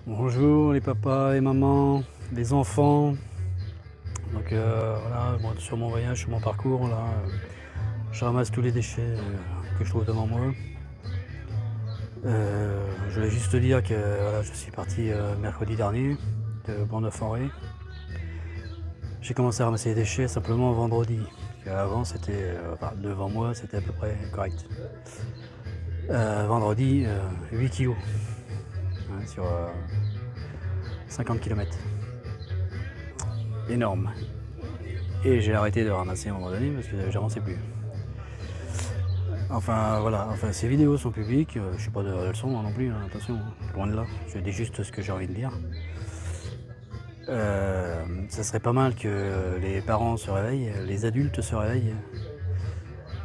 Bonjour les papas et mamans, les enfants. Donc voilà, moi, sur mon voyage, sur mon parcours, là, je ramasse tous les déchets que je trouve devant moi. Je voulais juste te dire que voilà, je suis parti mercredi dernier de Bordeaux-Forêt. J'ai commencé à ramasser les déchets simplement vendredi. Avant, c'était, devant moi, c'était à peu près correct. Vendredi, 8 kilos hein, sur 50 km. Énorme. Et j'ai arrêté de ramasser à un moment donné parce que j'avançais plus. Enfin voilà, ces vidéos sont publiques, je suis pas de leçon non plus, hein, attention, loin de là, je dis juste ce que j'ai envie de dire. Ça serait pas mal que les parents se réveillent, les adultes se réveillent,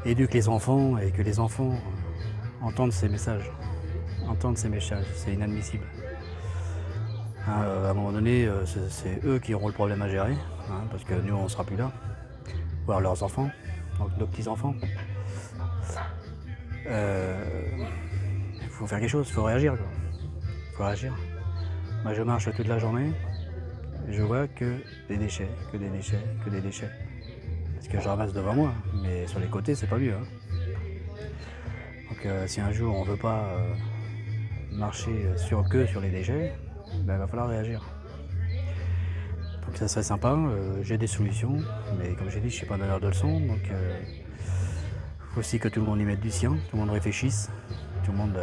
éduquent les enfants et que les enfants entendent ces messages, c'est inadmissible. Hein, à un moment donné, c'est eux qui auront le problème à gérer, hein, parce que nous on sera plus là, voire leurs enfants, donc nos petits-enfants. Il faut faire quelque chose, il faut réagir quoi. Faut réagir. Moi je marche toute la journée, je vois que des déchets, que des déchets, que des déchets. Parce que je ramasse devant moi, mais sur les côtés c'est pas mieux. Hein. Donc si un jour on veut pas marcher que sur les déchets, ben, il va falloir réagir. Donc ça serait sympa, j'ai des solutions, mais comme j'ai dit je suis pas donneur de leçons, donc faut aussi que tout le monde y mette du sien, tout le monde réfléchisse, tout le monde,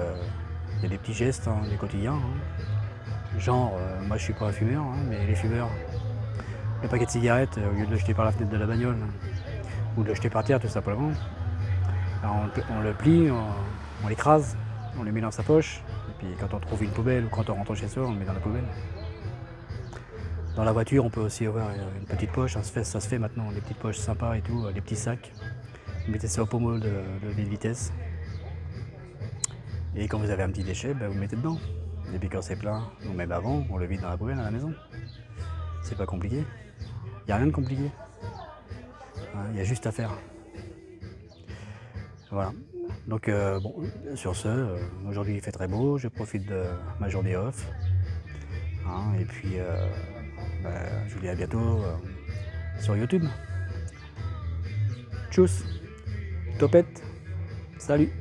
il y a des petits gestes, hein, des quotidiens. Hein. Genre, moi je suis pas un fumeur, hein, mais les fumeurs, le paquet de cigarettes, au lieu de le jeter par la fenêtre de la bagnole, ou de le jeter par terre tout simplement, on le plie, on l'écrase, on le met dans sa poche, et puis quand on trouve une poubelle ou quand on rentre chez soi, on le met dans la poubelle. Dans la voiture, on peut aussi avoir une petite poche, ça se fait maintenant, des petites poches sympas et tout, des petits sacs. Vous mettez ça au pommeau de vitesse. Et quand vous avez un petit déchet, ben, vous le mettez dedans. Et puis quand c'est plein, ou même avant, on le vide dans la poubelle à la maison. C'est pas compliqué. Il n'y a rien de compliqué. Il y a juste à faire. Voilà. Donc bon, sur ce, aujourd'hui il fait très beau, je profite de ma journée off. Hein, et puis je vous dis à bientôt sur YouTube. Tchuss, topette, salut.